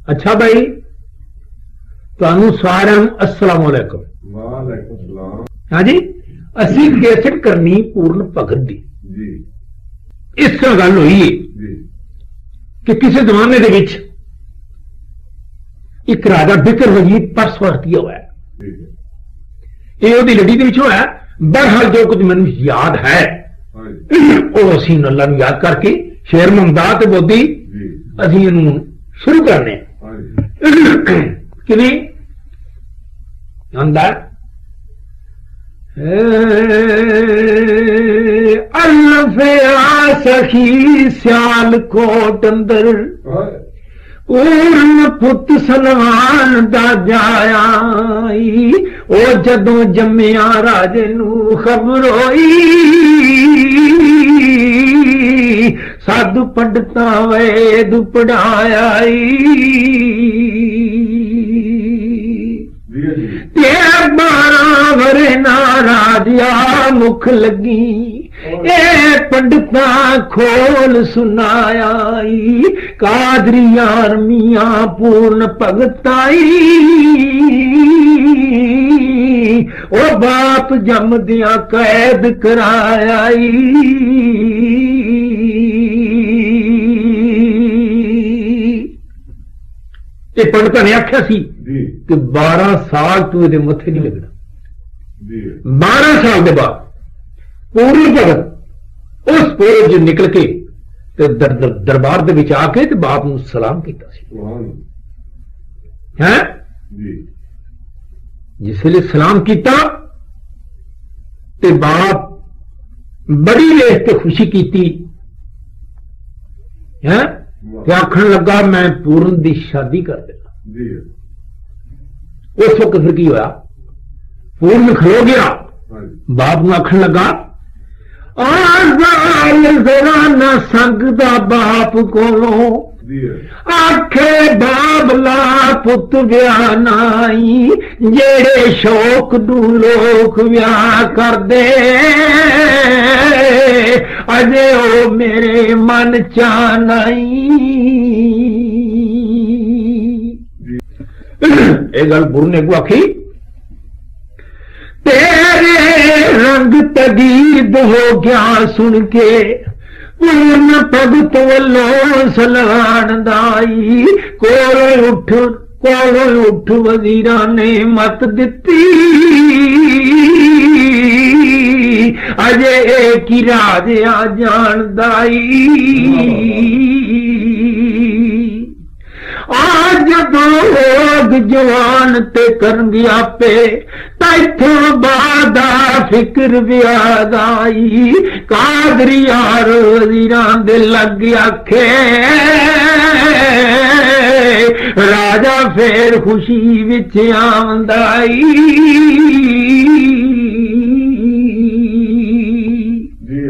अच्छा भाई तुहानू सारिਆਂ ਨੂੰ अस्सलाम वालेकुम। वालेकुम सलाम। हाँ जी असी कैसेट करनी पूर्ण भगत दी जी इस तरह गल हुई है जी कि किसी जमाने दे विच एक राजा बिकर वजीर परस वरतिया हुआ है। ठीक है। ये ओदी लड़ी दे विच होया। बहरहाल जो कुछ मैनू याद है हाँ जी वो असी अल्लाह नूं याद करके शेर मुमदाद ते बोदी जी असी इहनूं शुरू करने हाँ जी किवें आंदा अल्फे सखी सियालकोट अंदर हाँ पूर्ण पुत सलमान दा जाया ओ जदों जम्मिया राजे नू खबर होई साधु पंडिता वेद पढ़ाया जी जी ते 12 वरे नाराजिया मुख लगी ए पंडिता खोल सुनाया कादरी आर्मिया पूर्ण भगताई ओ बाप जम दिया कैद कराया पंडिता ने आख्या सी जी कि 12 साल तू ये मथे नहीं लगना। जी 12 साल के बाद पूर्ण भगत उस पेड़ जो निकल के ते दरबार दे विच आके ते बाप नूं सलाम कीता सी। सुभान हैं जी जिसले सलाम कीता ते बाप बड़ी वेख के खुशी कीती हैं ते आखण लगा मैं पूर्ण दी शादी कर देना। जी उस वक्त फिर की होया पूर्ण खलो गया हाँ जी बाप नूं आखण लगा आजाल जरा न संगदा बाप कोलों जी आखे बाबला पुत व्याह नाई जेड़े शौक दू लोक व्याह कर दे अजे ओ मेरे मन चानाई। ये गल गुरु ने को आखी तेरे रंग तगीद हो गया सुन के पूर्ण भगत वल्लों सलान दाई कोलों उठ वजीरा ने मत दिती अजे एक ही राजा जान दाई आज लोग जवान ते करन गया पे तैथों बादा फिक्र व्याद आई कादरी यार वजीरां दे लग आखे राजा फेर खुशी विच आंदाई। जी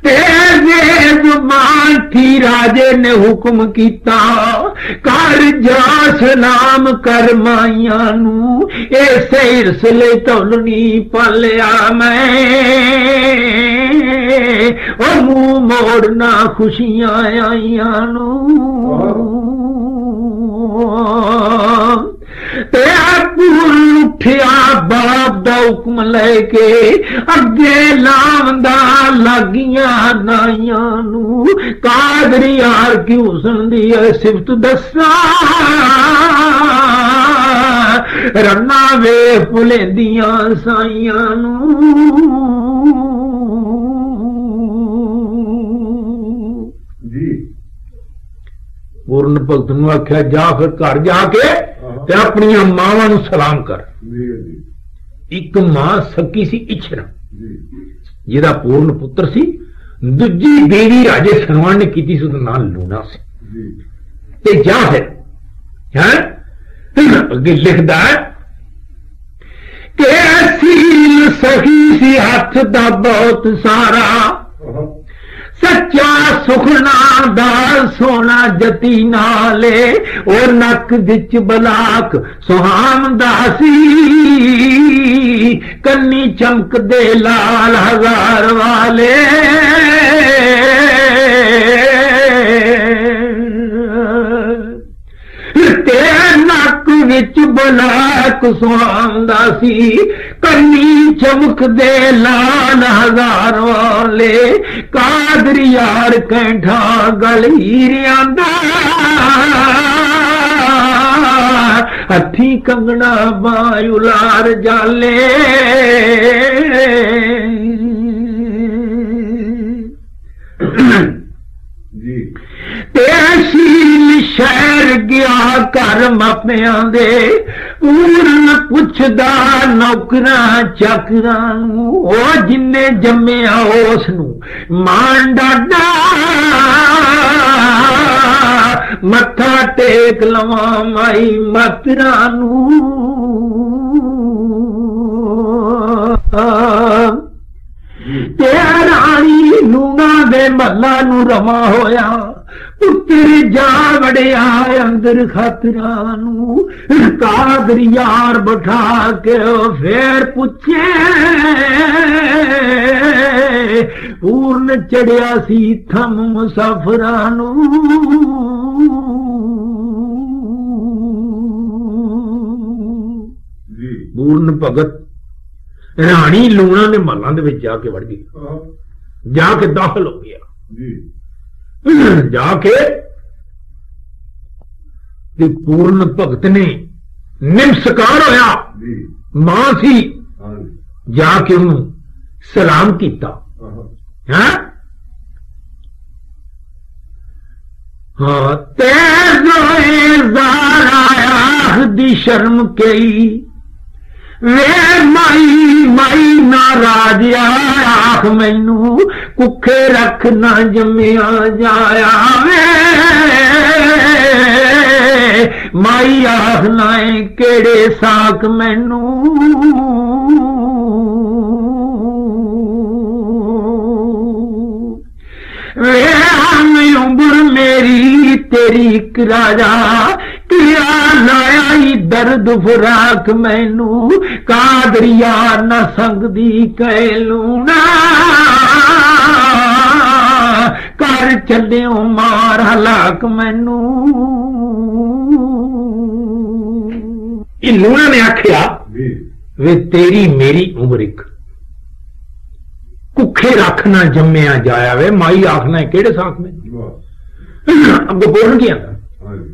तेरे जुबान थी राजे ने हुक्म किया कर जा सलाम कर माइया नू ऐसे इरसले तौलनी पालिया मैं ओ मुंह मोड़ना खुशियां आइया नू उठिया बाप दा हुक्म लेके अगे लावंदा लागिया नाइया नू कादरी यार की हुसन दी सिफत दसा रन्ना वे फुलेंदिया साइया नू जी पूर्ण भगत नूं आख्या जा फिर घर जाके ते अपनी मावां नूं सलाम कर। जी जी एक मां सकी सी इच्छरा जी जिहदा पूर्ण पुत्र सी दूजी देवी राजे सनवान ने की सी उसदा नाम लूना सी जी ते जा फिर हैं अगे लिखदा है कि ऐसी सही सी हथ दा बहुत सारा सच्चा सुखना दा सोना जती नाले और नक विच बलाक सुहावंदा सी कन्नी चमक दे लाल हजार वाले विच बलाक सुहांदा सी कन्नी चमकदे लाल हजार वाले कादर यार कैठा गल हीरियां दा हथी कंगना बायुलार जाले जी तेशील शहर गया घर मापिया दे पूर्ण पुछदा नौकरा चाकरा ओ जिन्ने जम्मिया उसनू मान डाडा मत्था टेक लवा माई मातरा नू रानी लूना दे महला नू रवा होया पुत्र जा वड़िया अंदर खातरा नू कादर यार बिठा के फिर पूछे पूर्ण चढ़िया सी थम मुसाफरा नू जी पूर्ण भगत रानी लूणा ने महलों के जाके वड़ गई जाके दाखिल हो गया जी जाके पूर्ण भगत ने निमस्कार होया जी मां सी हाँ जी जाके उन्होंने सलाम किया है हाँ तेज दी शर्म कई वे माई माई नाराज आख मैनू कुखे रख ना जमिया जाया वे माई आख नाए केड़े साक मैनू वे उम्र मेरी तेरी एक राजा किया लाया ही दर्द फराक मैनू कादर यार न संग दी कहलूना कर चलियो मार हलाक मैनू लूना ने आखिया जी वे तेरी मेरी उम्र एक कुखे रखना जम्मिया जाया वे माई आखना केड़े साख में वाह अगो बोलन की आंदा हाँ जी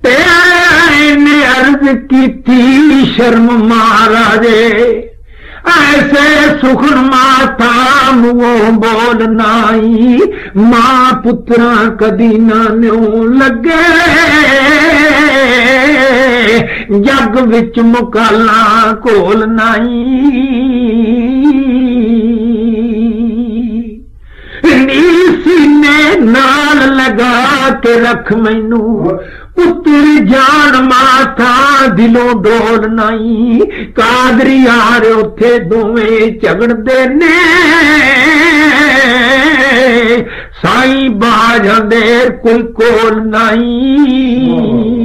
तेने अर्ज की थी शर्म महाराजे ऐसे सुखन माथा मुंह बोल नाई मां पुत्रा कदी ना न्यों लगे जग विच मुकाला कोल नाई सीने नाल लगा के रख मैनू पुत्र जान माथा दिलों डोल नाई कादर यार उथे दोवें झगड़दे ने साई बाज अंदेर कोई कोल नाई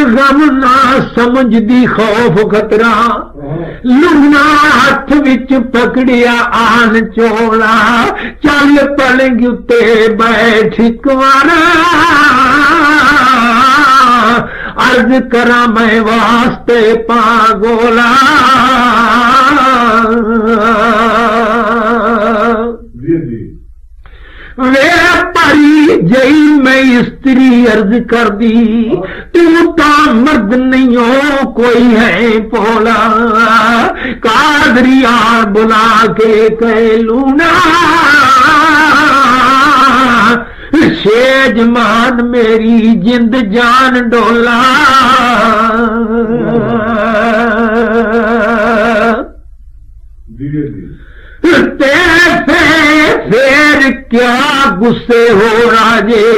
गम ना समझदी खौफ खतरा लूना हथ विच पकड़िया आन चोला चल पलंग उत्ते बैठ कुंवारा अर्ज करा मैं वास्ते पागोला जी जी वे परी जई मैं स्त्री अर्ज कर दी तू ता मर्द नहीं हो कोई है पोला कादर यार बुला के कह लूना शेज मान मेरी जिंद जान डोला जी जी फिर क्या गुस्से हो राजे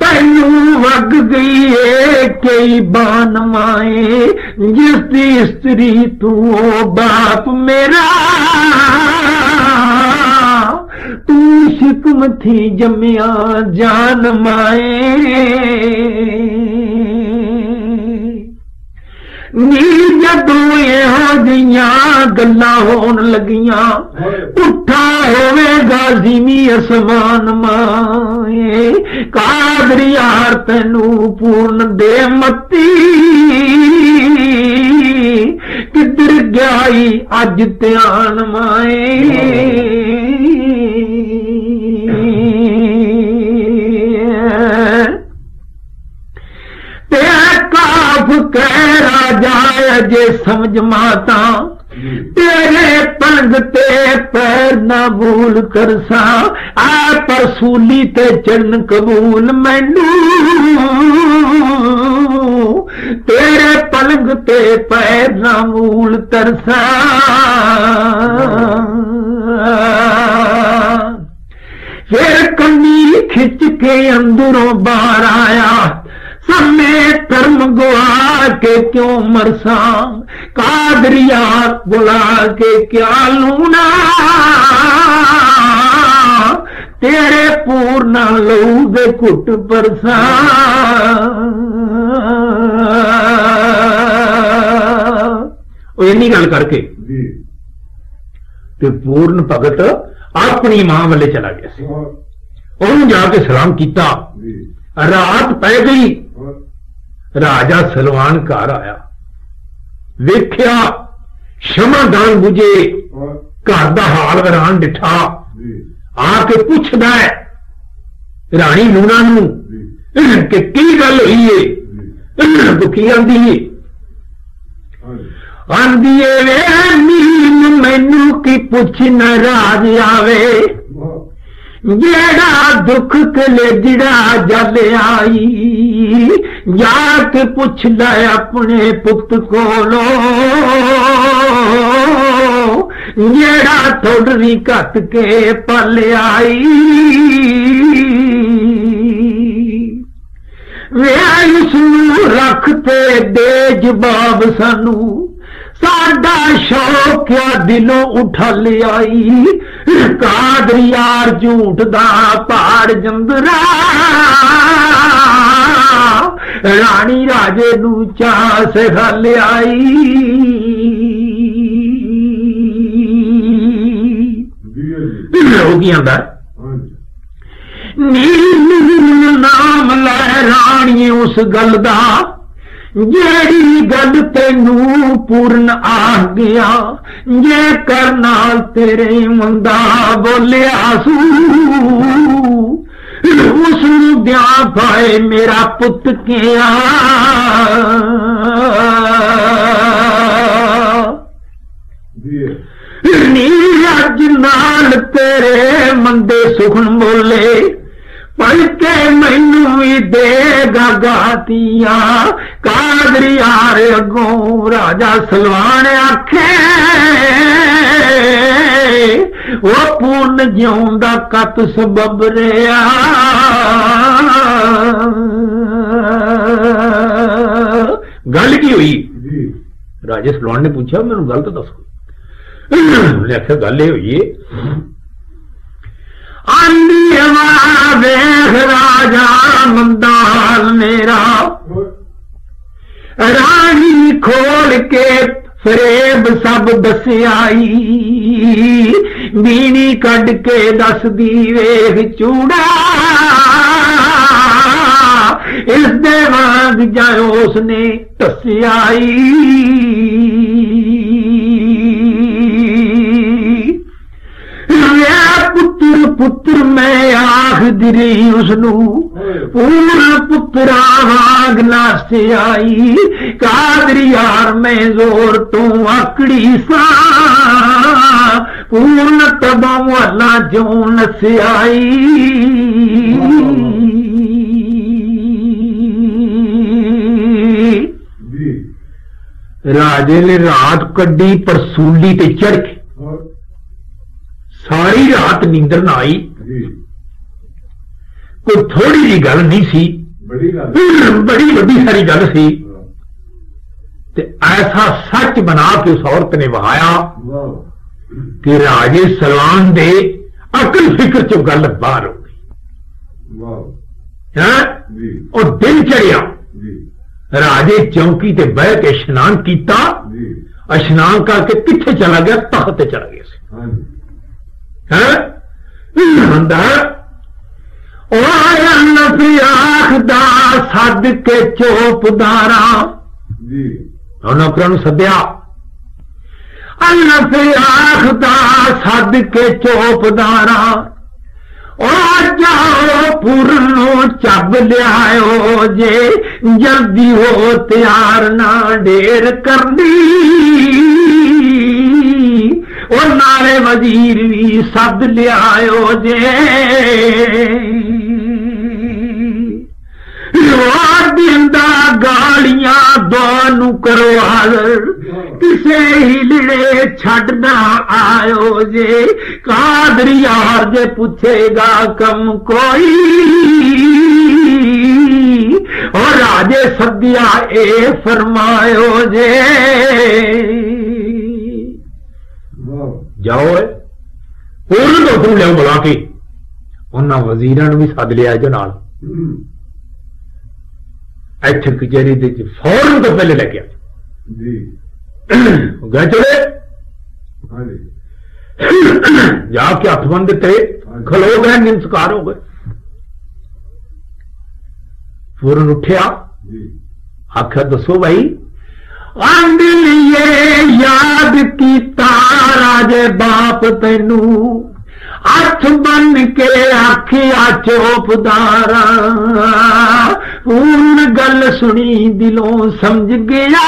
तैनू वग गई है कई बान माए जिसकी स्त्री तू बाप मेरा तू शिकम थी जमिया जान माए नी जदों इहो जिहियां गल्लां होण लगियां उठा होवेगा ज़िमी असमान माए कादर यार तैनू पूर्ण दे मती किधर गई अज ध्यान माए काफ कह राजा अजे समझ माता तेरे पलंग ते पैर ना भूल कर सा आ परसूली ते चरण कबूल मैनू तेरे पलंग ते पैर ना भूल तरसा फिर कमी खिंच के अंदरों बाहर आया समय कर्म गुआ के क्यों मरसा कादर यार बुला के क्या लूना तेरे पूर्ण लहू दे घुट परसा इन्नी गल करके ते पूर्ण भगत अपनी मां वाले चला गया उन्होंने जाके सलाम किया रात पै गई राजा सलवान घर आया वेख्या क्षमादान बुझे घर का हाल वरान डिठा आके पूछदा है रानी लूना नू कि की गल हुई है तो की आंदी है आंदी वे मीन मैनू की पुछ नाराज आवे जेड़ा दुख कले जिड़ा जल आई जाके पुछ ले अपने पुत कोलो जेड़ा थोड़ी कट के पल आई वे उसनू रखते दे जवाब सानू साडा शौक क्या दिलों उठा ले आई कादर यार झूठ दा पहाड़ जंदरा रानी राजे नू चाह से खल आई होगी अंदर नील नाम लै रानी उस गल दा जेड़ी गल तेनू पूर्ण आ गया जे करना तेरे मंदा बोलिया सू उसनू दिया पाए मेरा पुत क्या नीरज नाल तेरे मंदे सुखन बोले पढ़ के मैनू भी देगा गातिया कादर यार अगों राजा सलवान आखे वो पूर्ण जिउंदा कत सबब रहा गल की हुई राजे सलवान ने पूछा मैनू गल तो दसो उन्हें आख्या गल ये हुई है वेख राजा मंदाल मेरा रानी खोल के फरेब सब दस आई बीनी कड के दस दी वेख चूड़ा इस दे वांग जाओ उसने टसियाई पुत्र पुत्र मैं आख दिरी उसनू पूर्ण पुत्रा वाग नासे आई कादर यार मैं जोर तू आकड़ी सा पूर्ण तबों वाला जो नसे आई राजे ने रात कड्डी परसूली ते चढ़ के सारी रात नींदर ना आई कोई थोड़ी जी गल नहीं सी बड़ी वड्डी सारी गल सी ते ऐसा सच बना के उस औरत ने बहाया कि राजे सलवान दे अकल फिक्र चो गल बाहर हो गई और दिन चढ़िया राजे चौकी ते बह के इशनान किया, जी इशनान करके किथे चला गया, तख्त ते चला गया हाँ जी आखदा सद के चौपदारा जी नौकरां सद्या, आखदा सद के चौपदारा जाओ पुरनो चब लियाओ जे जल्दी हो तैयार ना ढेर कर दी, नारे वजीर भी सद लियाओ जे दिंदा गालियां दोनों करो हाज़र, किसे हिलड़े छड़ना आयो जे कादरी यार जे पूछेगा कम कोई, और राजे सदिया ए फरमायो जे जाओ पूर्ण तो तू लिया बुला के उन्होंने वजीरां भी सद लिया जो नाल इत्थे कचहरी दे फौरन तो पहले लग गया जी गए चले हाँ जी जाके हथ बन दिते, खलो गए, निमस्कार हो गए। फौरन उठिया, जी आख्या दसो भाई, आंद लिए याद कीता राजे बाप तेनू, हथ बन के आखिया चौपदारा, पूर्ण गल सुनी दिलों समझ गया,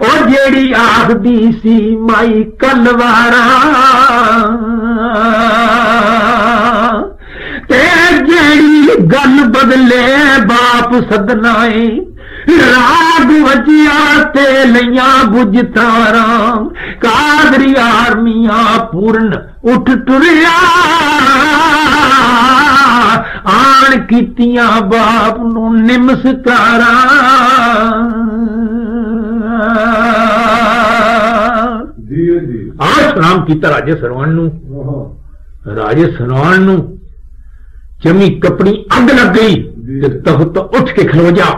ओ जेड़ी आखदी सी माई कलवारा, ते जेड़ी गल बदले बाप सदनाए, राग वजिया ते लिया बुझ तारा, कादरी आर्मिया पूर्ण उठ टुरिया, आन कीतियां बाप नू निमस्कारा, जी जी आ सलाम किया राजे सरवण नू। राजे सरवण नू जमी कपड़ी अग लग गई, तख्त उठ के खलो जा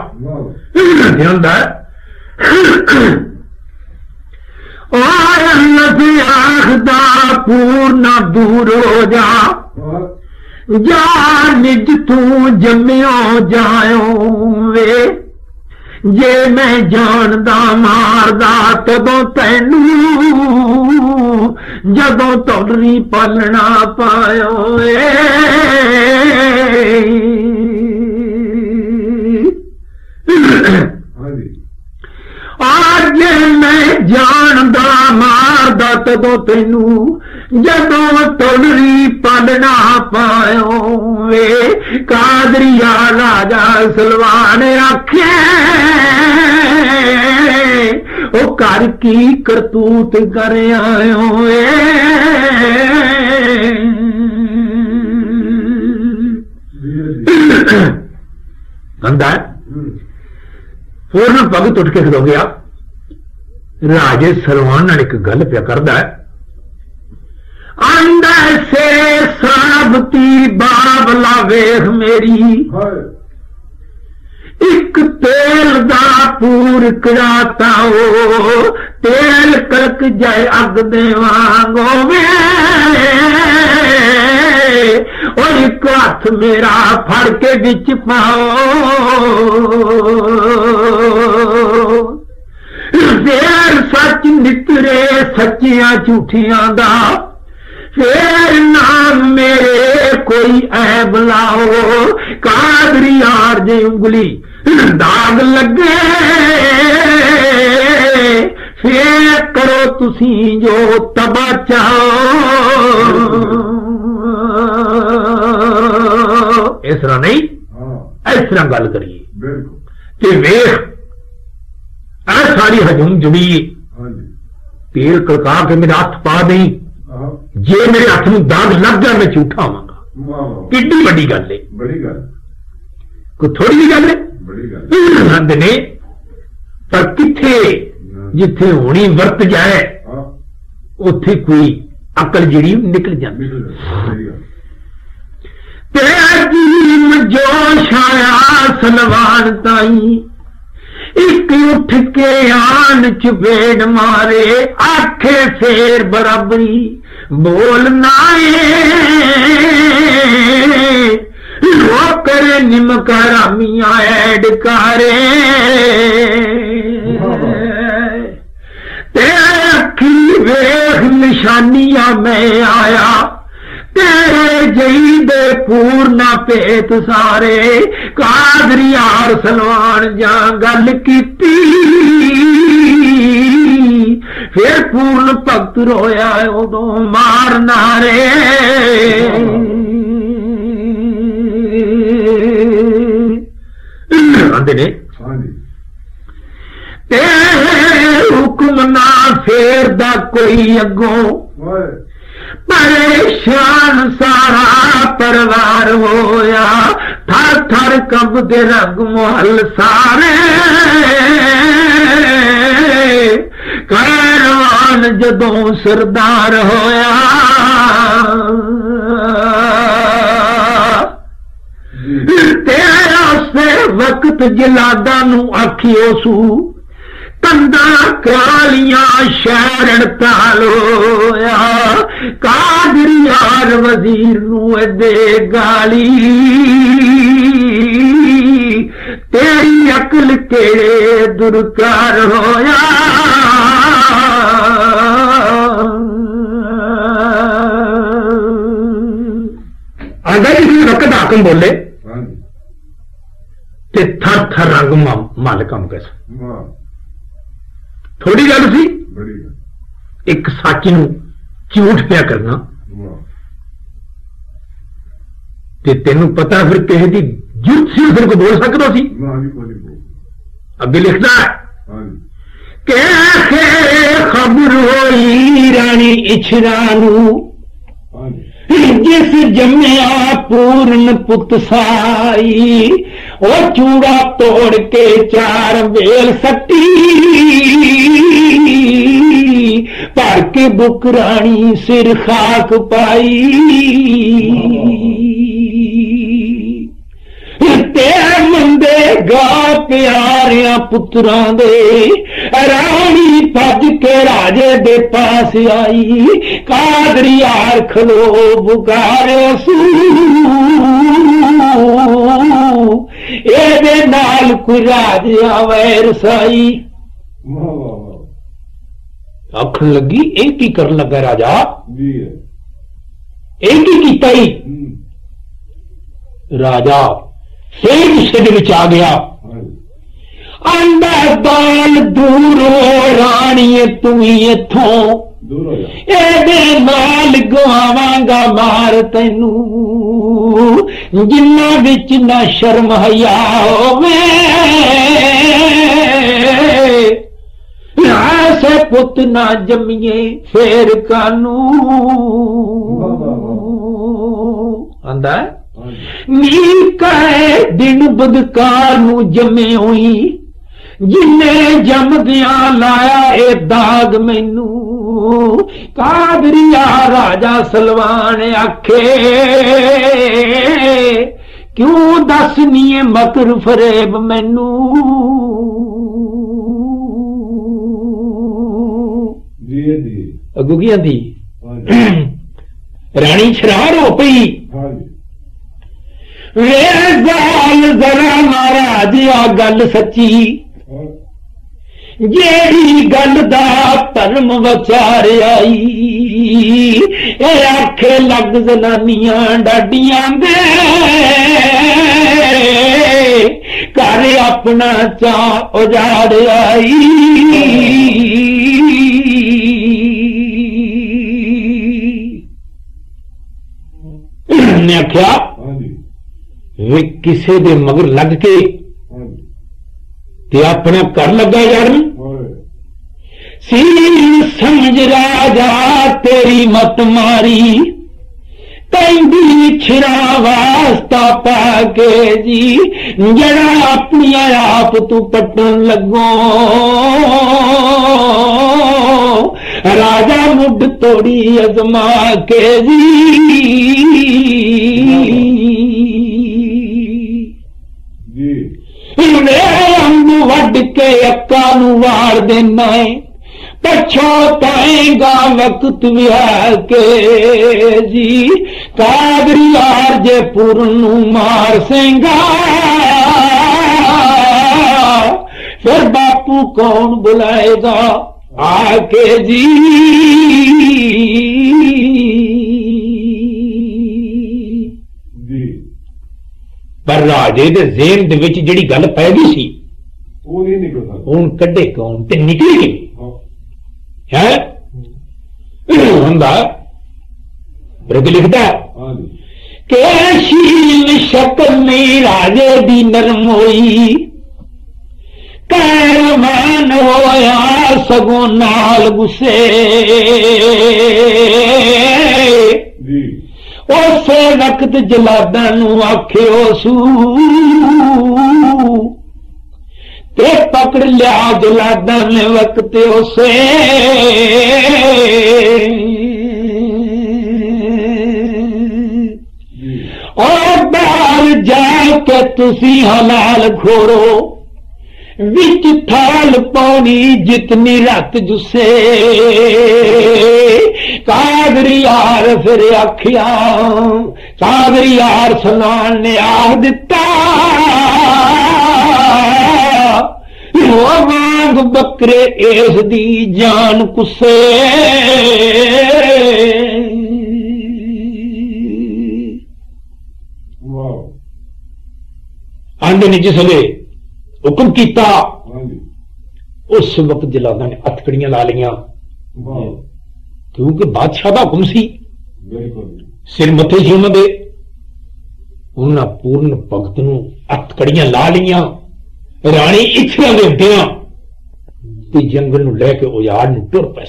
आखदा पूर्णा दूर हो जा, जा निज तू जम्यो जायो वे, जे मैं जानदा मारदा तदों तैनू, जदों तोड़री पालना पायो आज मैं जानदा मारदा तदों तैनू, जदों तोड़री पालना पायो वे, कादरिया राजा सलवान आखे ओ कर की करतूत कर आयो गंदा पूर्ण भगत उठ के खलो गया। राजे सलवान नाल एक गल पिया करदा है, आंदा से साबती बाबला वेख मेरी, एक तेल दा पूर कराता हो, तेल कलक जाए अग दे वांगो वे, और एक हाथ मेरा फड़ के बिच पाओ, फिर सच नितरे सच्चियां झूठियां दा, फिर नाम मेरे कोई ऐब लाओ, कादरी यार जे उंगली दाग लगे, फिर करो तुसी जो तबा चाहो। इस तरह नहीं, इस तरह गल करिए कि वेख सारी हजूम जुड़ी, तेल कड़का के मेरे हथ पा दी, जे मेरे हथ में दाग लग गया मैं झूठा होवांगा। किड्डी बड़ी गल है, कोई थोड़ी जी गल है ने, पर किथे जिथे होनी वरत जाए उथे कोई अकल जिहड़ी निकल जाती। ते अजीम जोश आया सलवान ताई एक उठ के आन चुबेड़ मारे आखे फेर बराबरी बोलना वो करे निमकारा मिया ऐड कारे तेरे अखी वेख निशानियां मैं आया तेरे जई दे पूर्णा पेत सारे कादरी यार सलवान जा गल कीती फिर पूर्ण भगत रोया उदों मारना रे आंदे ने ते हुक्म ना फेरदा कोई अगों परेशान सारा परिवार होया थर थर कंबदे रंग मोहल सारे कैरवान जदों सरदार होया तेरा से वक्त जलादा नू आखियो सू कंधा कालियां शरण तालोया कादरी यार वजीर नू दे गाली तेरी अकल केड़े दुरकार होया आंदा जी वक्त हाकम बोले ते थर थर रंग मालिका कैसा थोड़ी गल सी एक सच नू झूठ पिया करना ते तेनू पता फिर किसी की जुट सी उस को बोल सकता सी अगे लिखना है कि खबर होई रानी इछरा नू जिस जमया पूर्ण पुत साई ओ चूड़ा तोड़ के चार बेल सटी भर के बुक रानी सिर खाक पाई ते मंदे गा प्यारिया पुत्रां दे रानी भज के राजे दे पास आई कादरी यार खलो बुकारे सू एदे नाल कोई राजे वैर साई आखन लगी एक ही कर लगा राजा एक ही कीता ही राजा फिर गुस्से दे विच आ गया आंदा बाल दूर हो रानी तू इथों एदे नाल गवावांगा मार तैनू जिन्ना विच ना शर्म हया होवे ऐसे पुत ना जमिए फेर कानू आंदा नी कहे दिन बदकार नू जमे हुई जिन्ने जमदिया लाया ए दाग मैनू कादरिया राजा सलवान आखे क्यों दस नीए मकर फरेब मैनू अगू की आंदी रानी शरार हो पई वे जाल जरा महाराज आ गल सच्ची जेड़ी गल दा धर्म वचार आई ए आखे लग जनानियां डाडियां दे घर अपना चा उजाड़ आई ने आख्या वे किसे दे मगर लग के ते अपना कर लगा यार सी समझ राजा तेरी मत मारी कहती छिरा वास्ता पाके जी जरा अपनी आप तू पटन लगो राजा मुड तोड़ी अजमा के जी अंगू वड के अक्का नू वार देना है पछोताएगा वक्त विहार के जी कादरी यार जे पूर्ण मार सेंगा फिर बापू कौन बुलाएगा आके जी पर राजे दे ज़हन दे विच जिहड़ी गल पै गई सी वो नहीं निकलता हुण कड्डे कौन ते निकली गई है हुंदा ब्रग लिखदा के शील शक्ल नहीं राजे दी नरम होई कैरमान होया सगों नाल गुस्से उसे वक्त जलादा नू आख्यो सू ते पकड़ लिया जलादा ने वक्त उसे और बाहर जाके तुसी हलाल खोरो विच थाल पौनी जितनी रात जुसे कादरी यार फिर आखिया कादरी यार सनान ने आख दिता वांग बकरे इस दी जान कुसे आंदे ने जिसले हुक्म किया उस वक्त जलादा ने हथकड़ियां ला लिया क्योंकि बादशाह का हुक्म सी सिर मथे सी उन्होंने उन्हें पूर्ण भगत नूं हथकड़ियां ला लिया राणी इच्छा दे दिया ते जंगल नूं लैके उजाड़ नूं टुर पै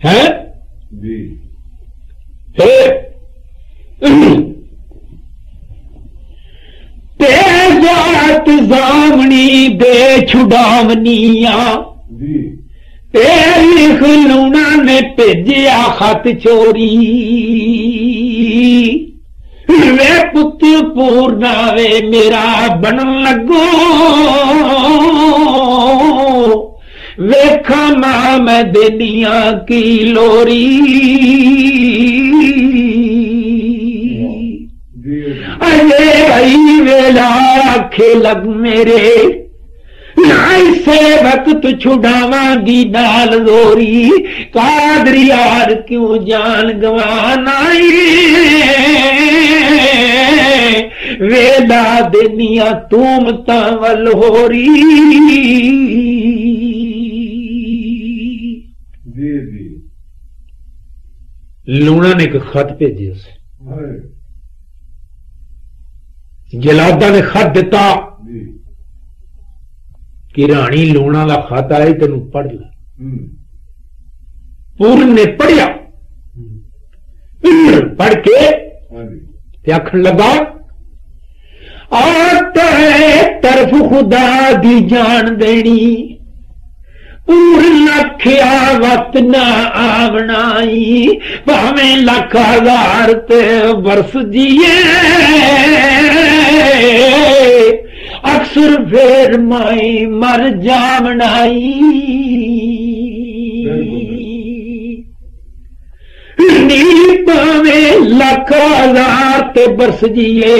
हैं तेजात जामनी दे छुड़ावनिया लिख लूना ने भेजिया खत चोरी वे पुत्र पूर्णा वे मेरा बनन लगो वेखा मां मैं देनिया की लोरी अरे भाई वेला आखे लग मेरे ऐसे वक्त छुड़ावांगी नाल जोरी कादरी यार क्यों जान गवाना वेला देनिया तुम तावल होरी लूना ने एक खत भेजे उसे जलादा ने खत दिता कि रानी लूणा का खत आए तेन पढ़ ला पूर्ण ने पढ़िया पढ़ के आखन लगा तरफ खुदा दी जान देनी पूर्ण लख्या वक्त ना आवनाई भावें लख हजार ते बरस जिए अक्सर फेर माई मर जावनाई नी भावें लख हजार ते बरस जिए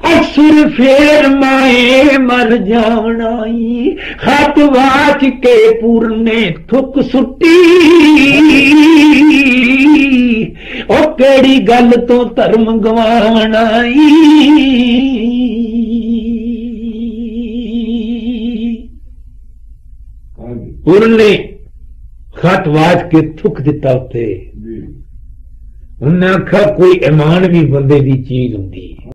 अक्सर फेर माए मर जावनाई खत वाच के पूर्ण ने थुक सुट्टी ओ केड़ी गल तो धर्म गवावनाई पूर्ण ने खत वाच के थुक दिता उते उन्हें आखा कोई ईमान भी बंदे की चीज होंदी है